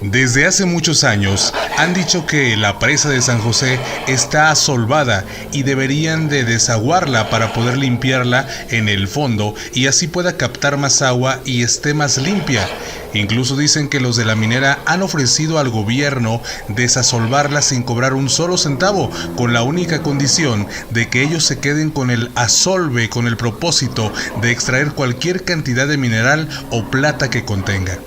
Desde hace muchos años han dicho que la presa de San José está asolvada y deberían de desaguarla para poder limpiarla en el fondo y así pueda captar más agua y esté más limpia. Incluso dicen que los de la minera han ofrecido al gobierno desasolvarla sin cobrar un solo centavo, con la única condición de que ellos se queden con el asolve, con el propósito de extraer cualquier cantidad de mineral o plata que contenga.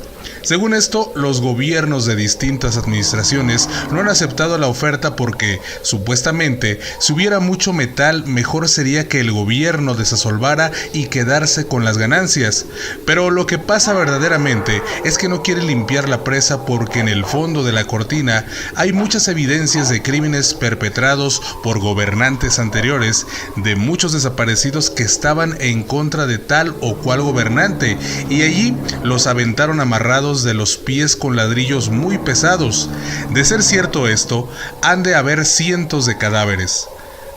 Según esto, los gobiernos de distintas administraciones no han aceptado la oferta porque, supuestamente, si hubiera mucho metal, mejor sería que el gobierno desasolvara y quedarse con las ganancias. Pero lo que pasa verdaderamente es que no quiere limpiar la presa porque en el fondo de la cortina hay muchas evidencias de crímenes perpetrados por gobernantes anteriores, de muchos desaparecidos que estaban en contra de tal o cual gobernante, y allí los aventaron amarrados de los pies con ladrillos muy pesados. De ser cierto esto, han de haber cientos de cadáveres.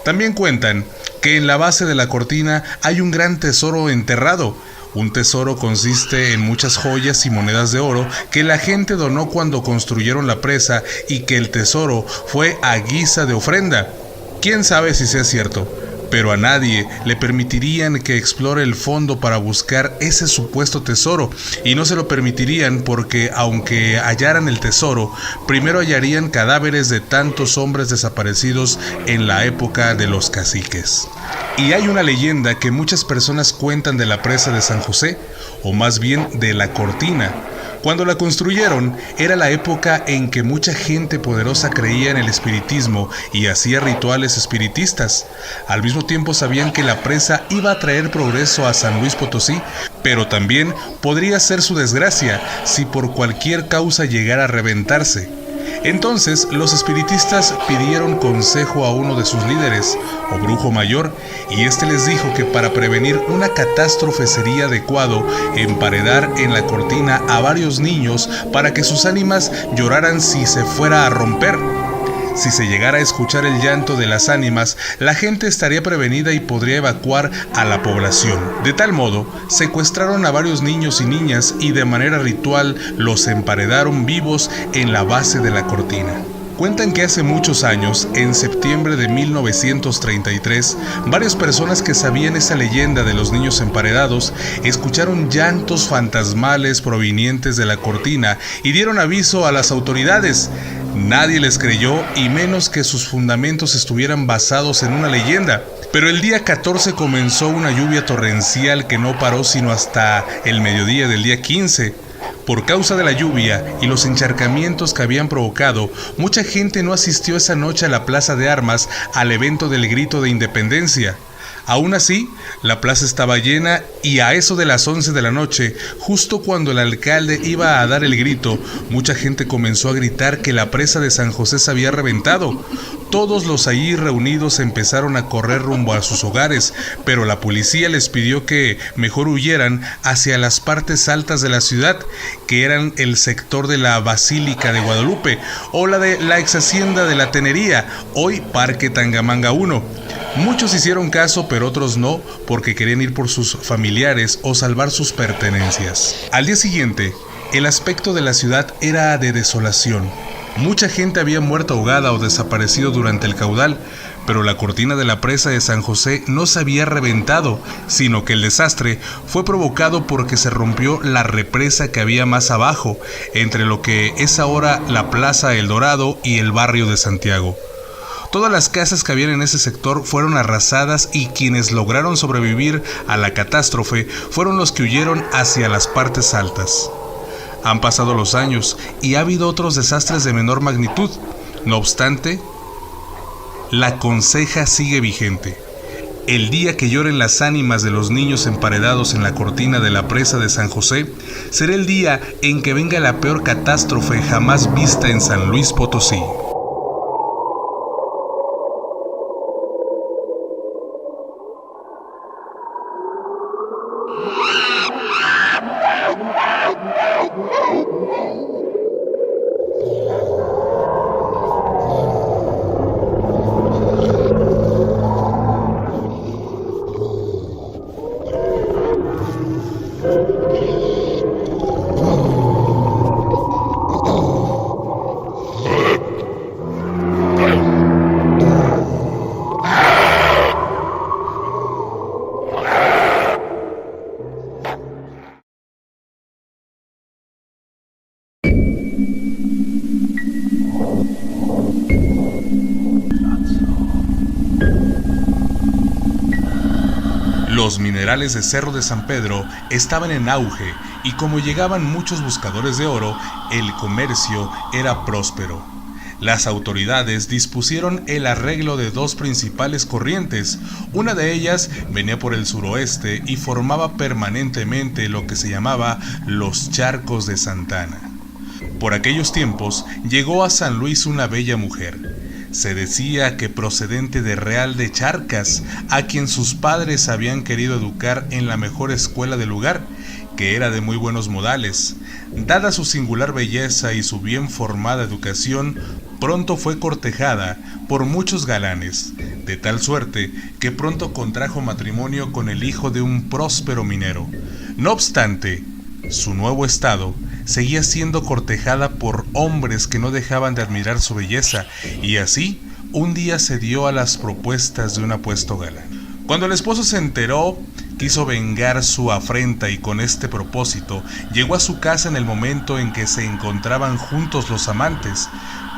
También cuentan que en la base de la cortina hay un gran tesoro enterrado. Un tesoro consiste en muchas joyas y monedas de oro que la gente donó cuando construyeron la presa y que el tesoro fue a guisa de ofrenda. ¿Quién sabe si sea cierto? Pero a nadie le permitirían que explore el fondo para buscar ese supuesto tesoro, y no se lo permitirían porque, aunque hallaran el tesoro, primero hallarían cadáveres de tantos hombres desaparecidos en la época de los caciques. Y hay una leyenda que muchas personas cuentan de la presa de San José, o más bien de la cortina. Cuando la construyeron, era la época en que mucha gente poderosa creía en el espiritismo y hacía rituales espiritistas. Al mismo tiempo sabían que la presa iba a traer progreso a San Luis Potosí, pero también podría ser su desgracia si por cualquier causa llegara a reventarse. Entonces los espiritistas pidieron consejo a uno de sus líderes, o brujo mayor, y este les dijo que para prevenir una catástrofe sería adecuado emparedar en la cortina a varios niños para que sus ánimas lloraran si se fuera a romper. Si se llegara a escuchar el llanto de las ánimas, la gente estaría prevenida y podría evacuar a la población. De tal modo, secuestraron a varios niños y niñas y de manera ritual los emparedaron vivos en la base de la cortina. Cuentan que hace muchos años, en septiembre de 1933, varias personas que sabían esa leyenda de los niños emparedados escucharon llantos fantasmales provenientes de la cortina y dieron aviso a las autoridades. Nadie les creyó, y menos que sus fundamentos estuvieran basados en una leyenda. Pero el día 14 comenzó una lluvia torrencial que no paró sino hasta el mediodía del día 15. Por causa de la lluvia y los encharcamientos que habían provocado, mucha gente no asistió esa noche a la Plaza de Armas al evento del Grito de Independencia. Aún así, la plaza estaba llena y a eso de las 11 de la noche, justo cuando el alcalde iba a dar el grito, mucha gente comenzó a gritar que la presa de San José se había reventado. Todos los allí reunidos empezaron a correr rumbo a sus hogares, pero la policía les pidió que mejor huyeran hacia las partes altas de la ciudad, que eran el sector de la Basílica de Guadalupe o la de la ex hacienda de la Tenería, hoy Parque Tangamanga 1. Muchos hicieron caso, pero otros no, porque querían ir por sus familiares o salvar sus pertenencias. Al día siguiente, el aspecto de la ciudad era de desolación. Mucha gente había muerto ahogada o desaparecido durante el caudal, pero la cortina de la presa de San José no se había reventado, sino que el desastre fue provocado porque se rompió la represa que había más abajo, entre lo que es ahora la Plaza El Dorado y el barrio de Santiago. Todas las casas que habían en ese sector fueron arrasadas y quienes lograron sobrevivir a la catástrofe fueron los que huyeron hacia las partes altas. Han pasado los años y ha habido otros desastres de menor magnitud. No obstante, la conseja sigue vigente. El día que lloren las ánimas de los niños emparedados en la cortina de la presa de San José será el día en que venga la peor catástrofe jamás vista en San Luis Potosí. Los minerales de Cerro de San Pedro estaban en auge y como llegaban muchos buscadores de oro, el comercio era próspero. Las autoridades dispusieron el arreglo de dos principales corrientes. Una de ellas venía por el suroeste y formaba permanentemente lo que se llamaba los charcos de Santa Ana. Por aquellos tiempos llegó a San Luis una bella mujer. Se decía que procedente de Real de Charcas, a quien sus padres habían querido educar en la mejor escuela del lugar, que era de muy buenos modales. Dada su singular belleza y su bien formada educación, pronto fue cortejada por muchos galanes, de tal suerte que pronto contrajo matrimonio con el hijo de un próspero minero. No obstante, su nuevo estado seguía siendo cortejada por hombres que no dejaban de admirar su belleza, y así un día cedió a las propuestas de un apuesto galán. Cuando el esposo se enteró, quiso vengar su afrenta y con este propósito llegó a su casa en el momento en que se encontraban juntos los amantes,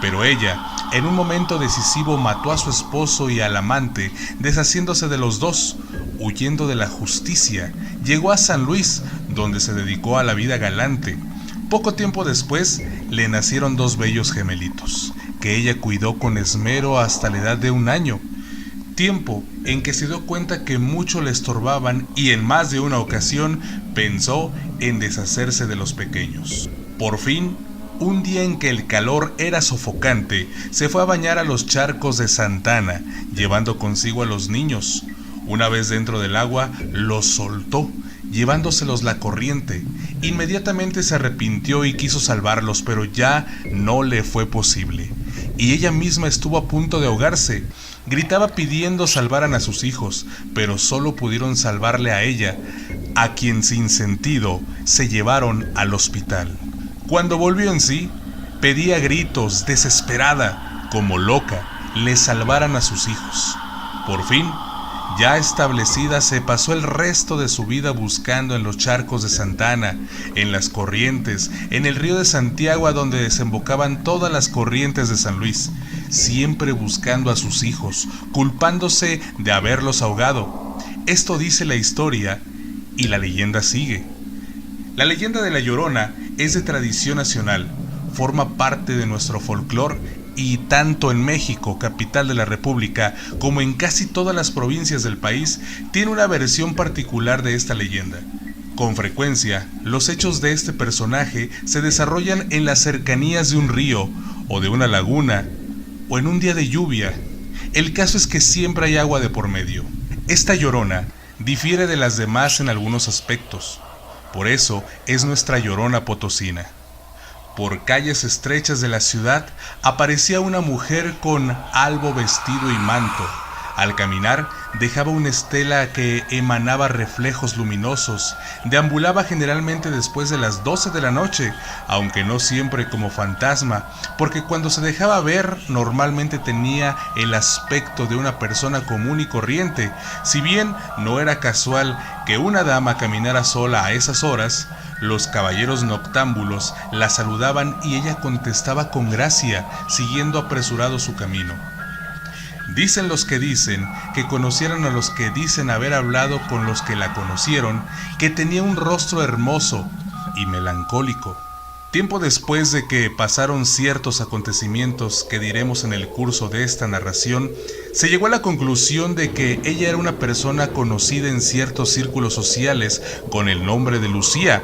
pero ella, en un momento decisivo, mató a su esposo y al amante, deshaciéndose de los dos. Huyendo de la justicia, llegó a San Luis, donde se dedicó a la vida galante. Poco tiempo después, le nacieron dos bellos gemelitos, que ella cuidó con esmero hasta la edad de 1 año. Tiempo en que se dio cuenta que mucho le estorbaban y en más de una ocasión pensó en deshacerse de los pequeños. Por fin, un día en que el calor era sofocante, se fue a bañar a los charcos de Santa Ana, llevando consigo a los niños. Una vez dentro del agua, los soltó, llevándoselos la corriente. Inmediatamente se arrepintió y quiso salvarlos, pero ya no le fue posible. Y ella misma estuvo a punto de ahogarse. Gritaba pidiendo salvaran a sus hijos, pero solo pudieron salvarle a ella, a quien sin sentido se llevaron al hospital. Cuando volvió en sí, pedía a gritos, desesperada, como loca, le salvaran a sus hijos. Por fin, ya establecida, se pasó el resto de su vida buscando en los charcos de Santa Ana, en las corrientes, en el río de Santiago, a donde desembocaban todas las corrientes de San Luis, siempre buscando a sus hijos, culpándose de haberlos ahogado. Esto dice la historia y la leyenda sigue. La leyenda de La Llorona es de tradición nacional, forma parte de nuestro folclore y tanto en México, capital de la República, como en casi todas las provincias del país, tiene una versión particular de esta leyenda. Con frecuencia, los hechos de este personaje se desarrollan en las cercanías de un río o de una laguna o en un día de lluvia. El caso es que siempre hay agua de por medio. Esta Llorona difiere de las demás en algunos aspectos. Por eso es nuestra Llorona potosina. Por calles estrechas de la ciudad aparecía una mujer con albo vestido y manto. Al caminar dejaba una estela que emanaba reflejos luminosos. Deambulaba generalmente después de las 12 de la noche, aunque no siempre como fantasma, porque cuando se dejaba ver normalmente tenía el aspecto de una persona común y corriente. Si bien no era casual que una dama caminara sola a esas horas, los caballeros noctámbulos la saludaban y ella contestaba con gracia, siguiendo apresurado su camino. Dicen los que dicen que conocieron a los que dicen haber hablado con los que la conocieron, que tenía un rostro hermoso y melancólico. Tiempo después de que pasaron ciertos acontecimientos que diremos en el curso de esta narración, se llegó a la conclusión de que ella era una persona conocida en ciertos círculos sociales con el nombre de Lucía,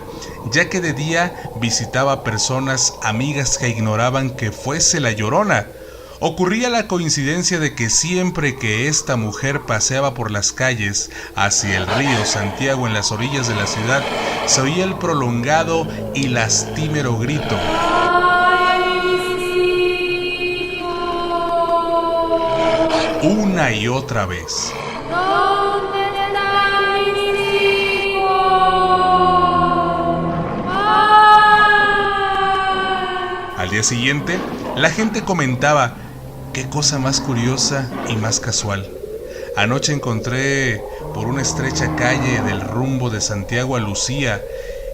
ya que de día visitaba a personas amigas que ignoraban que fuese la Llorona. Ocurría la coincidencia de que siempre que esta mujer paseaba por las calles hacia el río Santiago en las orillas de la ciudad, se oía el prolongado y lastimero grito. Una y otra vez. Al día siguiente, la gente comentaba: qué cosa más curiosa y más casual. Anoche encontré por una estrecha calle del rumbo de Santiago a Lucía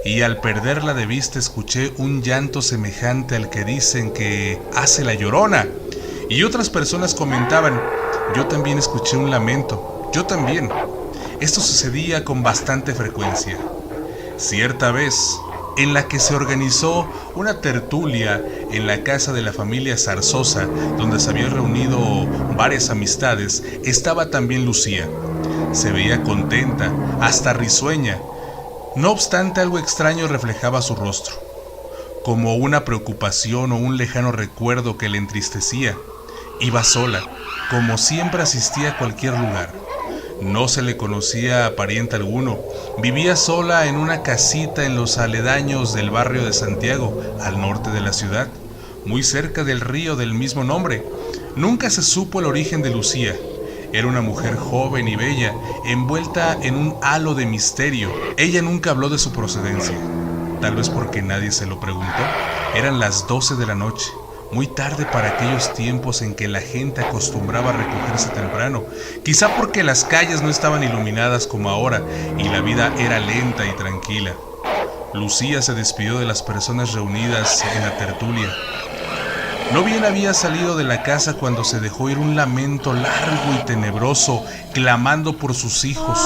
y al perderla de vista escuché un llanto semejante al que dicen que hace la Llorona. Y otras personas comentaban: yo también escuché un lamento, yo también. Esto sucedía con bastante frecuencia. Cierta vez, en la que se organizó una tertulia en la casa de la familia Zarzosa, donde se habían reunido varias amistades, estaba también Lucía. Se veía contenta, hasta risueña. No obstante, algo extraño reflejaba su rostro, como una preocupación o un lejano recuerdo que le entristecía. Iba sola, como siempre asistía a cualquier lugar. No se le conocía a pariente alguno. Vivía sola en una casita en los aledaños del barrio de Santiago, al norte de la ciudad, muy cerca del río del mismo nombre. Nunca se supo el origen de Lucía. Era una mujer joven y bella, envuelta en un halo de misterio. Ella nunca habló de su procedencia, tal vez porque nadie se lo preguntó. Eran las 12 de la noche, muy tarde para aquellos tiempos en que la gente acostumbraba a recogerse temprano, quizá porque las calles no estaban iluminadas como ahora y la vida era lenta y tranquila. Lucía se despidió de las personas reunidas en la tertulia. No bien había salido de la casa cuando se dejó oír un lamento largo y tenebroso, clamando por sus hijos.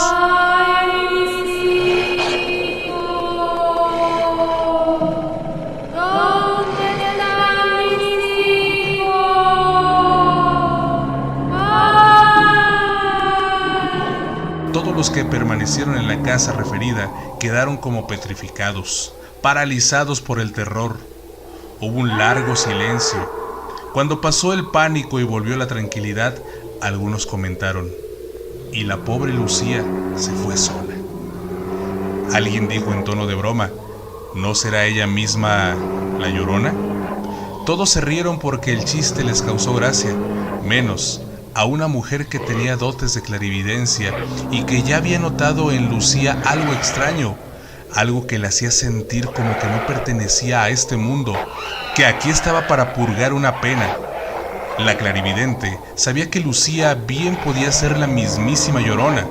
Todos los que permanecieron en la casa referida quedaron como petrificados, paralizados por el terror. Hubo un largo silencio. Cuando pasó el pánico y volvió la tranquilidad, algunos comentaron: y la pobre Lucía se fue sola. Alguien dijo en tono de broma: ¿no será ella misma la Llorona? Todos se rieron porque el chiste les causó gracia, menos a una mujer que tenía dotes de clarividencia y que ya había notado en Lucía algo extraño, algo que la hacía sentir como que no pertenecía a este mundo, que aquí estaba para purgar una pena. La clarividente sabía que Lucía bien podía ser la mismísima Llorona.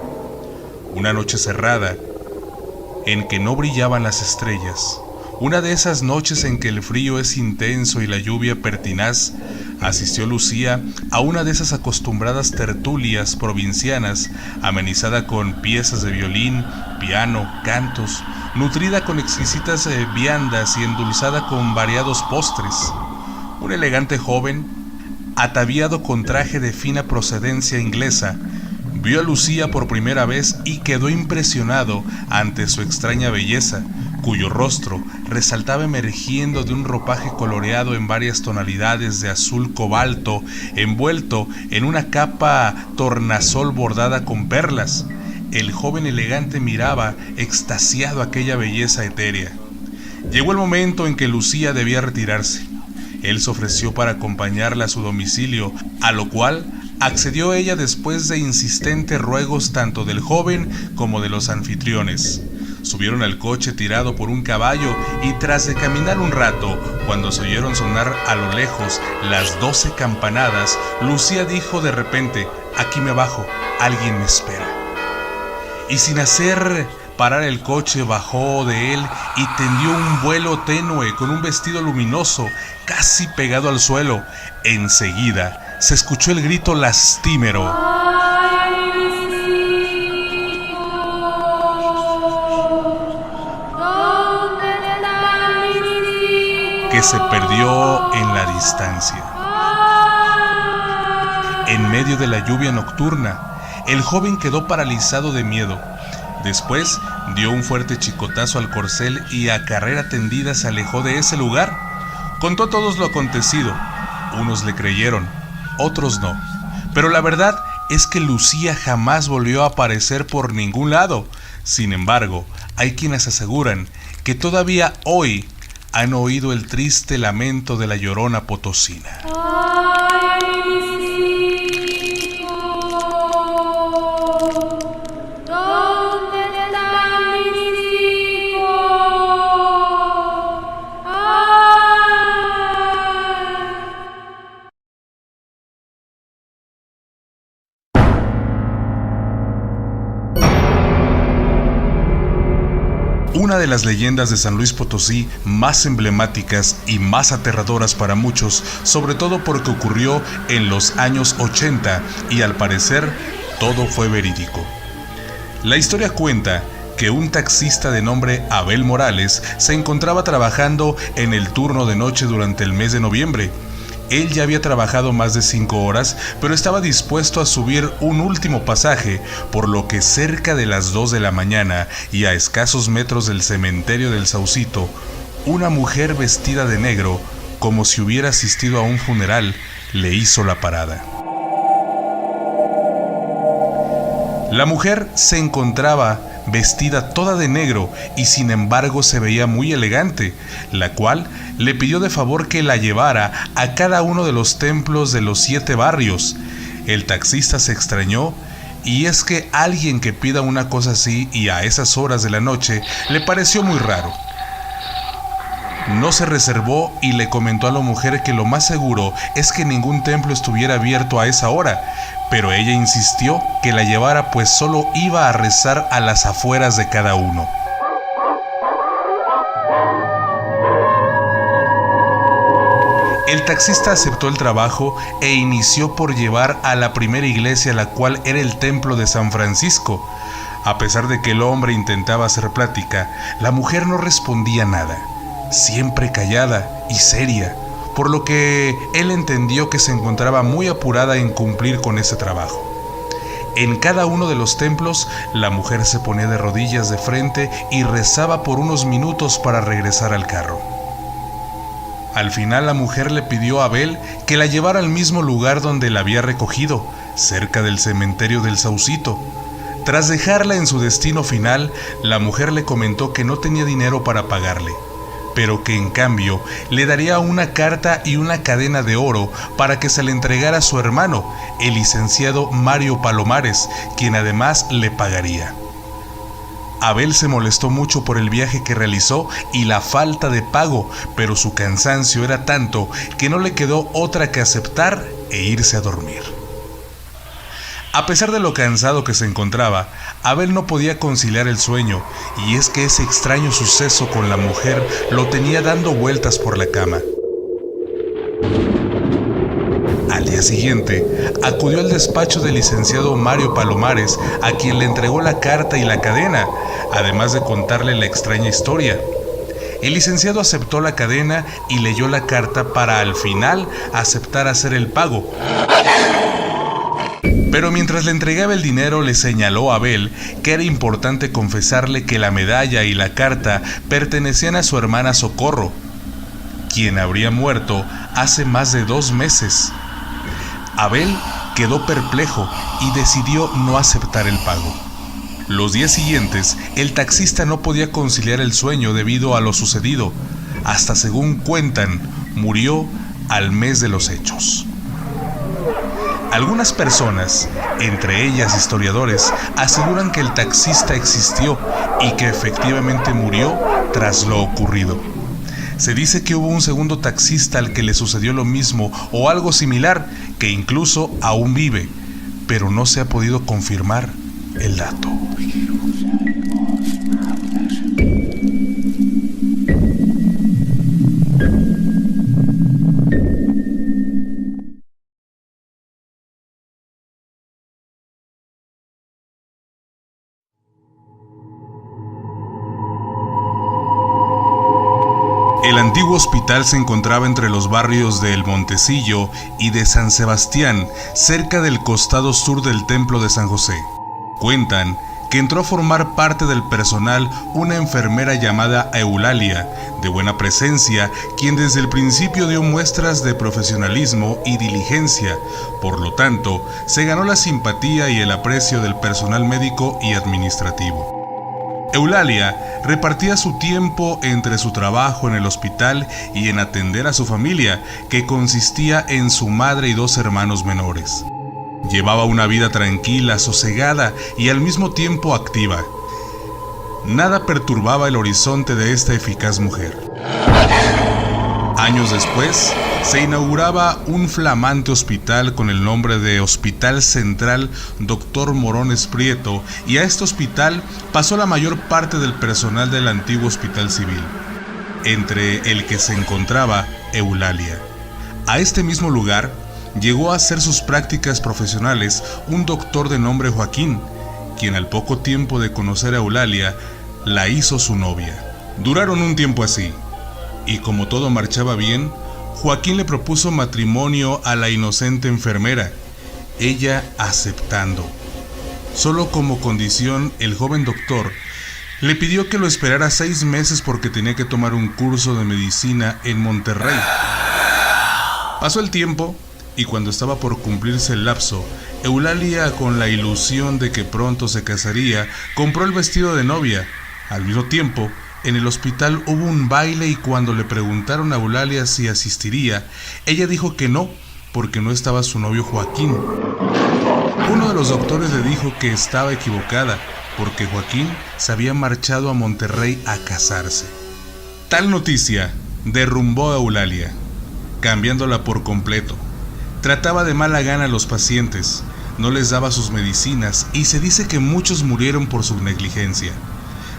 Una noche cerrada, en que no brillaban las estrellas, una de esas noches en que el frío es intenso y la lluvia pertinaz, asistió Lucía a una de esas acostumbradas tertulias provincianas, amenizada con piezas de violín, piano, cantos, nutrida con exquisitas viandas y endulzada con variados postres. Un elegante joven, ataviado con traje de fina procedencia inglesa, vio a Lucía por primera vez y quedó impresionado ante su extraña belleza, cuyo rostro resaltaba emergiendo de un ropaje coloreado en varias tonalidades de azul cobalto, envuelto en una capa tornasol bordada con perlas. El joven elegante miraba extasiado aquella belleza etérea. Llegó el momento en que Lucía debía retirarse. Él se ofreció para acompañarla a su domicilio, a lo cual accedió ella después de insistentes ruegos tanto del joven como de los anfitriones. Subieron al coche tirado por un caballo y tras de caminar un rato, cuando se oyeron sonar a lo lejos las 12 campanadas, Lucía dijo de repente: «Aquí me bajo, alguien me espera». Y sin hacer parar el coche bajó de él y tendió un vuelo tenue con un vestido luminoso casi pegado al suelo. Enseguida se escuchó el grito lastimero que se perdió en la distancia. En medio de la lluvia nocturna, el joven quedó paralizado de miedo. Después dio un fuerte chicotazo al corcel y a carrera tendida se alejó de ese lugar. Contó a todos lo acontecido. Unos le creyeron, otros no. Pero la verdad es que Lucía jamás volvió a aparecer por ningún lado. Sin embargo, hay quienes aseguran que todavía hoy han oído el triste lamento de la Llorona potosina. Una de las leyendas de San Luis Potosí más emblemáticas y más aterradoras para muchos, sobre todo porque ocurrió en los años 80 y al parecer todo fue verídico. La historia cuenta que un taxista de nombre Abel Morales se encontraba trabajando en el turno de noche durante el mes de noviembre. Él ya había trabajado más de 5 horas, pero estaba dispuesto a subir un último pasaje, por lo que cerca de las 2 de la mañana y a escasos metros del cementerio del Saucito, una mujer vestida de negro, como si hubiera asistido a un funeral, le hizo la parada. La mujer se encontraba vestida toda de negro y sin embargo se veía muy elegante, la cual le pidió de favor que la llevara a cada uno de los templos de los 7 barrios. El taxista se extrañó, y es que alguien que pida una cosa así y a esas horas de la noche le pareció muy raro. No se reservó y le comentó a la mujer que lo más seguro es que ningún templo estuviera abierto a esa hora, pero ella insistió que la llevara, pues solo iba a rezar a las afueras de cada uno. El taxista aceptó el trabajo e inició por llevar a la primera iglesia, la cual era el templo de San Francisco. A pesar de que el hombre intentaba hacer plática, la mujer no respondía nada, siempre callada y seria, por lo que él entendió que se encontraba muy apurada en cumplir con ese trabajo. En cada uno de los templos, la mujer se ponía de rodillas de frente y rezaba por unos minutos para regresar al carro. Al final, la mujer le pidió a Abel que la llevara al mismo lugar donde la había recogido, cerca del cementerio del Saucito. Tras dejarla en su destino final, la mujer le comentó que no tenía dinero para pagarle, pero que en cambio le daría una carta y una cadena de oro para que se le entregara a su hermano, el licenciado Mario Palomares, quien además le pagaría. Abel se molestó mucho por el viaje que realizó y la falta de pago, pero su cansancio era tanto que no le quedó otra que aceptar e irse a dormir. A pesar de lo cansado que se encontraba, Abel no podía conciliar el sueño, y es que ese extraño suceso con la mujer lo tenía dando vueltas por la cama. Al día siguiente, acudió al despacho del licenciado Mario Palomares, a quien le entregó la carta y la cadena, además de contarle la extraña historia. El licenciado aceptó la cadena y leyó la carta para al final aceptar hacer el pago. Pero mientras le entregaba el dinero, le señaló a Abel que era importante confesarle que la medalla y la carta pertenecían a su hermana Socorro, quien habría muerto hace más de 2 meses. Abel quedó perplejo y decidió no aceptar el pago. Los días siguientes, el taxista no podía conciliar el sueño debido a lo sucedido. Hasta según cuentan, murió al mes de los hechos. Algunas personas, entre ellas historiadores, aseguran que el taxista existió y que efectivamente murió tras lo ocurrido. Se dice que hubo un segundo taxista al que le sucedió lo mismo o algo similar, que incluso aún vive, pero no se ha podido confirmar el dato. El antiguo hospital se encontraba entre los barrios de El Montecillo y de San Sebastián, cerca del costado sur del Templo de San José. Cuentan que entró a formar parte del personal una enfermera llamada Eulalia, de buena presencia, quien desde el principio dio muestras de profesionalismo y diligencia. Por lo tanto, se ganó la simpatía y el aprecio del personal médico y administrativo. Eulalia repartía su tiempo entre su trabajo en el hospital y en atender a su familia, que consistía en su madre y 2 hermanos menores. Llevaba una vida tranquila, sosegada y al mismo tiempo activa. Nada perturbaba el horizonte de esta eficaz mujer. Años después, se inauguraba un flamante hospital con el nombre de Hospital Central Dr. Morones Prieto, y a este hospital pasó la mayor parte del personal del antiguo Hospital Civil, entre el que se encontraba Eulalia. A este mismo lugar llegó a hacer sus prácticas profesionales un doctor de nombre Joaquín, quien al poco tiempo de conocer a Eulalia, la hizo su novia. Duraron un tiempo así, y como todo marchaba bien, Joaquín le propuso matrimonio a la inocente enfermera, ella aceptando. Solo como condición, el joven doctor le pidió que lo esperara 6 meses porque tenía que tomar un curso de medicina en Monterrey. Pasó el tiempo y cuando estaba por cumplirse el lapso, Eulalia, con la ilusión de que pronto se casaría, compró el vestido de novia. Al mismo tiempo, en el hospital hubo un baile y cuando le preguntaron a Eulalia si asistiría, ella dijo que no, porque no estaba su novio Joaquín. Uno de los doctores le dijo que estaba equivocada, porque Joaquín se había marchado a Monterrey a casarse. Tal noticia derrumbó a Eulalia, cambiándola por completo. Trataba de mala gana a los pacientes, no les daba sus medicinas y se dice que muchos murieron por su negligencia.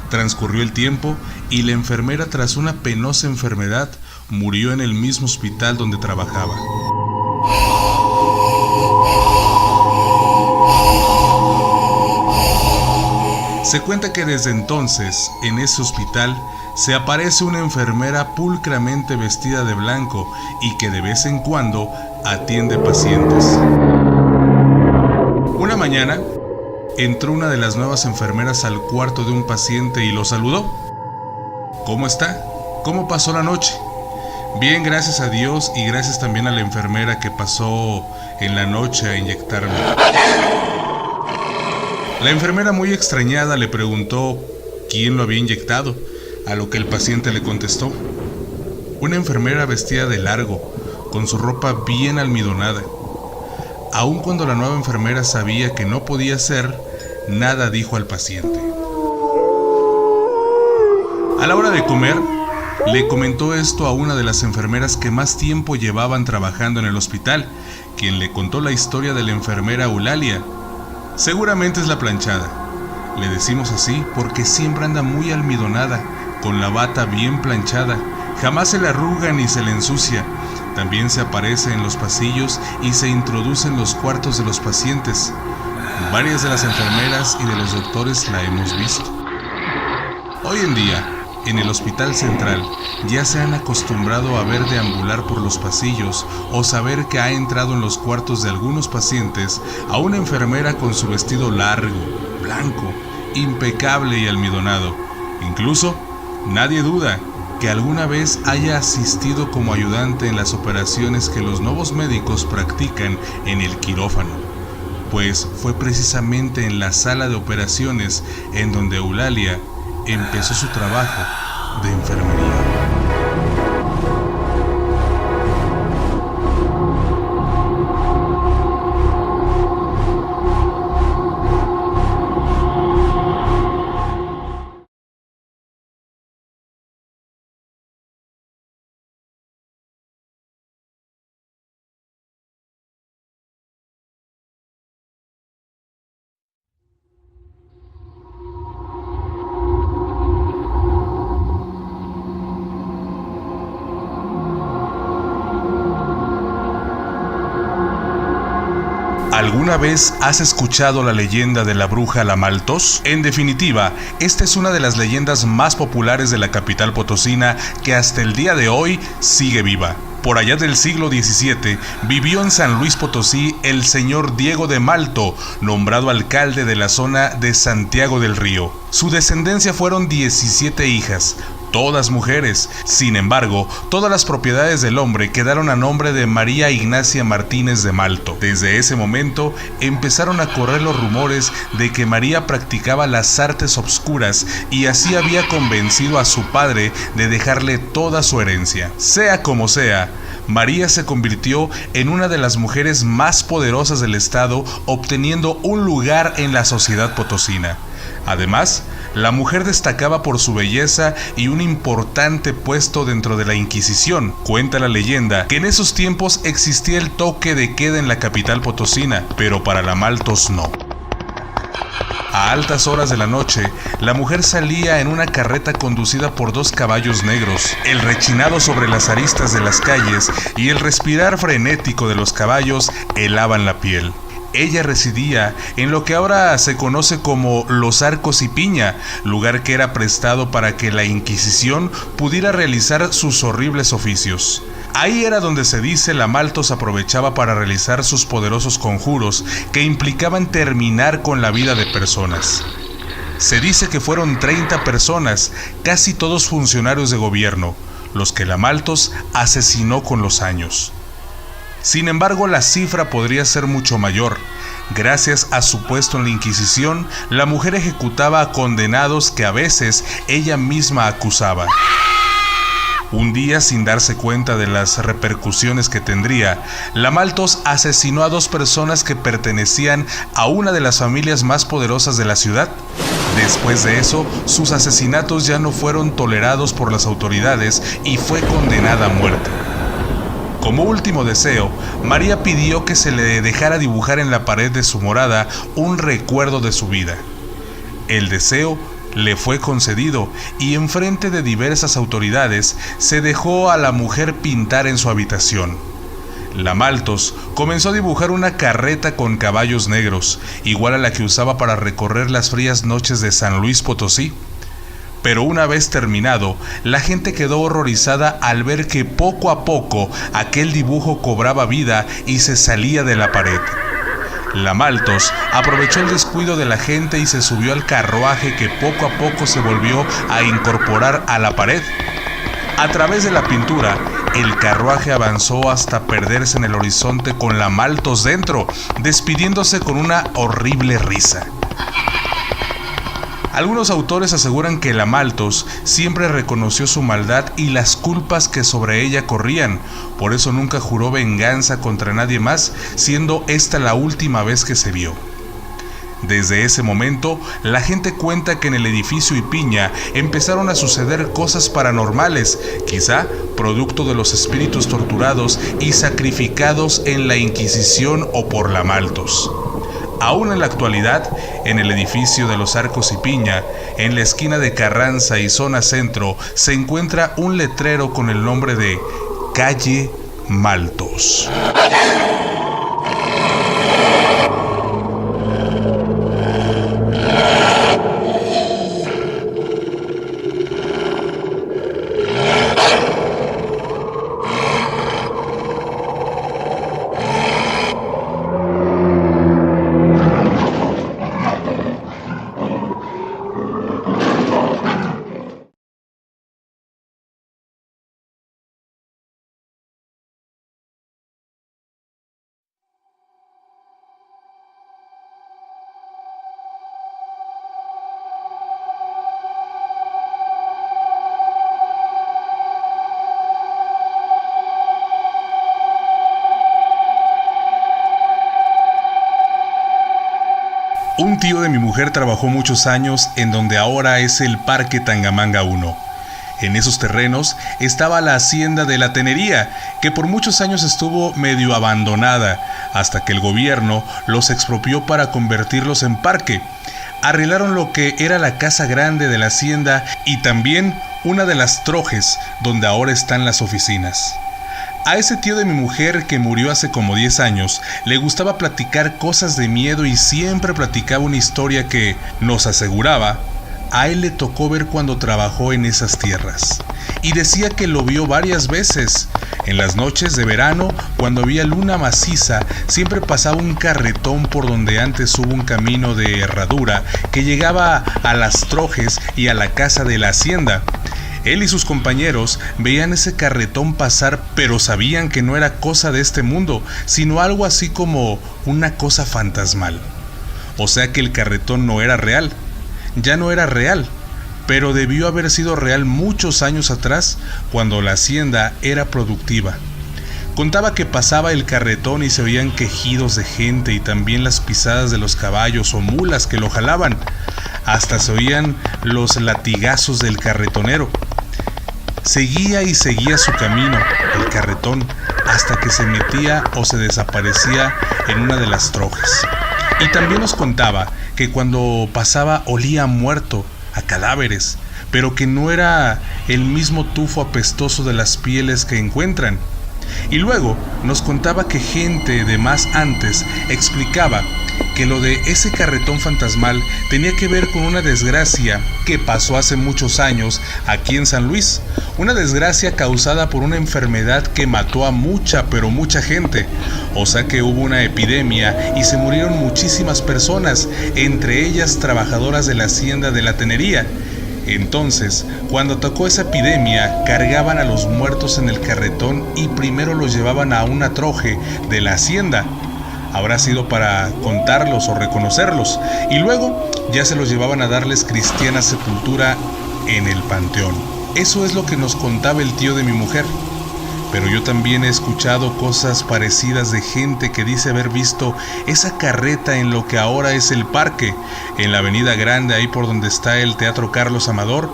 Transcurrió el tiempo y la enfermera, tras una penosa enfermedad, murió en el mismo hospital donde trabajaba. Se cuenta que desde entonces, en ese hospital, se aparece una enfermera pulcramente vestida de blanco y que de vez en cuando atiende pacientes. Una mañana, entró una de las nuevas enfermeras al cuarto de un paciente y lo saludó. ¿Cómo está? ¿Cómo pasó la noche? Bien, gracias a Dios y gracias también a la enfermera que pasó en la noche a inyectarme. La enfermera, muy extrañada, le preguntó quién lo había inyectado, a lo que el paciente le contestó: una enfermera vestida de largo, con su ropa bien almidonada. Aun cuando la nueva enfermera sabía que no podía ser, nada dijo al paciente. A la hora de comer, le comentó esto a una de las enfermeras que más tiempo llevaban trabajando en el hospital, quien le contó la historia de la enfermera Eulalia. Seguramente es la planchada. Le decimos así porque siempre anda muy almidonada, con la bata bien planchada, jamás se le arruga ni se le ensucia. También se aparece en los pasillos y se introduce en los cuartos de los pacientes. Varias de las enfermeras y de los doctores la hemos visto. Hoy en día, en el Hospital Central, ya se han acostumbrado a ver deambular por los pasillos o saber que ha entrado en los cuartos de algunos pacientes a una enfermera con su vestido largo, blanco, impecable y almidonado. Incluso, nadie duda que alguna vez haya asistido como ayudante en las operaciones que los nuevos médicos practican en el quirófano, pues fue precisamente en la sala de operaciones en donde Eulalia empezó su trabajo de enfermería. ¿Alguna vez has escuchado la leyenda de la bruja La Maltos? En definitiva, esta es una de las leyendas más populares de la capital potosina que hasta el día de hoy sigue viva. Por allá del siglo XVII, vivió en San Luis Potosí el señor Diego de Malto, nombrado alcalde de la zona de Santiago del Río. Su descendencia fueron 17 hijas, todas mujeres. Sin embargo, todas las propiedades del hombre quedaron a nombre de María Ignacia Martínez de Malto. Desde ese momento empezaron a correr los rumores de que María practicaba las artes obscuras y así había convencido a su padre de dejarle toda su herencia. Sea como sea, María se convirtió en una de las mujeres más poderosas del estado, obteniendo un lugar en la sociedad potosina. Además, la mujer destacaba por su belleza y un importante puesto dentro de la Inquisición. Cuenta la leyenda que en esos tiempos existía el toque de queda en la capital potosina, pero para la Maltos no. A altas horas de la noche, la mujer salía en una carreta conducida por 2 caballos negros. El rechinado sobre las aristas de las calles y el respirar frenético de los caballos helaban la piel. Ella residía en lo que ahora se conoce como Los Arcos y Piña, lugar que era prestado para que la Inquisición pudiera realizar sus horribles oficios. Ahí era donde se dice la Malthus aprovechaba para realizar sus poderosos conjuros que implicaban terminar con la vida de personas. Se dice que fueron 30 personas, casi todos funcionarios de gobierno, los que la Malthus asesinó con los años. Sin embargo, la cifra podría ser mucho mayor. Gracias a su puesto en la Inquisición, la mujer ejecutaba a condenados que a veces ella misma acusaba. Un día, sin darse cuenta de las repercusiones que tendría, la Malthus asesinó a 2 personas que pertenecían a una de las familias más poderosas de la ciudad. Después de eso, sus asesinatos ya no fueron tolerados por las autoridades y fue condenada a muerte. Como último deseo, María pidió que se le dejara dibujar en la pared de su morada un recuerdo de su vida. El deseo le fue concedido y enfrente de diversas autoridades se dejó a la mujer pintar en su habitación. La Malthus comenzó a dibujar una carreta con caballos negros, igual a la que usaba para recorrer las frías noches de San Luis Potosí. Pero una vez terminado, la gente quedó horrorizada al ver que poco a poco aquel dibujo cobraba vida y se salía de la pared. La Malthus aprovechó el descuido de la gente y se subió al carruaje que poco a poco se volvió a incorporar a la pared. A través de la pintura, el carruaje avanzó hasta perderse en el horizonte con la Malthus dentro, despidiéndose con una horrible risa. Algunos autores aseguran que la Malthus siempre reconoció su maldad y las culpas que sobre ella corrían, por eso nunca juró venganza contra nadie más, siendo esta la última vez que se vio. Desde ese momento, la gente cuenta que en el edificio Ipiña empezaron a suceder cosas paranormales, quizá producto de los espíritus torturados y sacrificados en la Inquisición o por la Malthus. Aún en la actualidad, en el edificio de Los Arcos y Piña, en la esquina de Carranza y zona centro, se encuentra un letrero con el nombre de Calle Malthus. Un tío de mi mujer trabajó muchos años en donde ahora es el Parque Tangamanga 1. En esos terrenos estaba la hacienda de la Tenería, que por muchos años estuvo medio abandonada, hasta que el gobierno los expropió para convertirlos en parque. Arreglaron lo que era la casa grande de la hacienda y también una de las trojes, donde ahora están las oficinas. A ese tío de mi mujer, que murió hace como 10 años, le gustaba platicar cosas de miedo y siempre platicaba una historia que, nos aseguraba, a él le tocó ver cuando trabajó en esas tierras. Y decía que lo vio varias veces. En las noches de verano, cuando había luna maciza, siempre pasaba un carretón por donde antes hubo un camino de herradura que llegaba a las trojes y a la casa de la hacienda. Él y sus compañeros veían ese carretón pasar, pero sabían que no era cosa de este mundo, sino algo así como una cosa fantasmal. O sea que el carretón no era real, ya no era real, pero debió haber sido real muchos años atrás, cuando la hacienda era productiva. Contaba que pasaba el carretón y se oían quejidos de gente y también las pisadas de los caballos o mulas que lo jalaban. Hasta se oían los latigazos del carretonero. Seguía y seguía su camino, el carretón, hasta que se metía o se desaparecía en una de las trojes. Y también nos contaba que cuando pasaba olía a muerto, a cadáveres, pero que no era el mismo tufo apestoso de las pieles que encuentran. Y luego nos contaba que gente de más antes explicaba que lo de ese carretón fantasmal tenía que ver con una desgracia que pasó hace muchos años aquí en San Luis. Una desgracia causada por una enfermedad que mató a pero mucha gente. O sea que hubo una epidemia y se murieron muchísimas personas, entre ellas trabajadoras de la hacienda de la Tenería. Entonces, cuando tocó esa epidemia, cargaban a los muertos en el carretón y primero los llevaban a una troje de la hacienda. Habrá sido para contarlos o reconocerlos, y luego ya se los llevaban a darles cristiana sepultura en el panteón. Eso es lo que nos contaba el tío de mi mujer. Pero yo también he escuchado cosas parecidas de gente que dice haber visto esa carreta en lo que ahora es el parque, en la avenida Grande, ahí por donde está el Teatro Carlos Amador.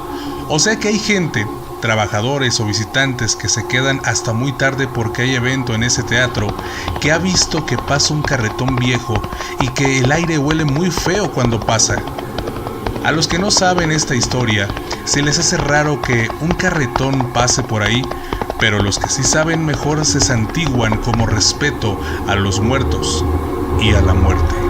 O sea que hay gente, trabajadores o visitantes que se quedan hasta muy tarde porque hay evento en ese teatro, que ha visto que pasa un carretón viejo y que el aire huele muy feo cuando pasa. A los que no saben esta historia, se les hace raro que un carretón pase por ahí, pero los que sí saben mejor se santiguan como respeto a los muertos y a la muerte.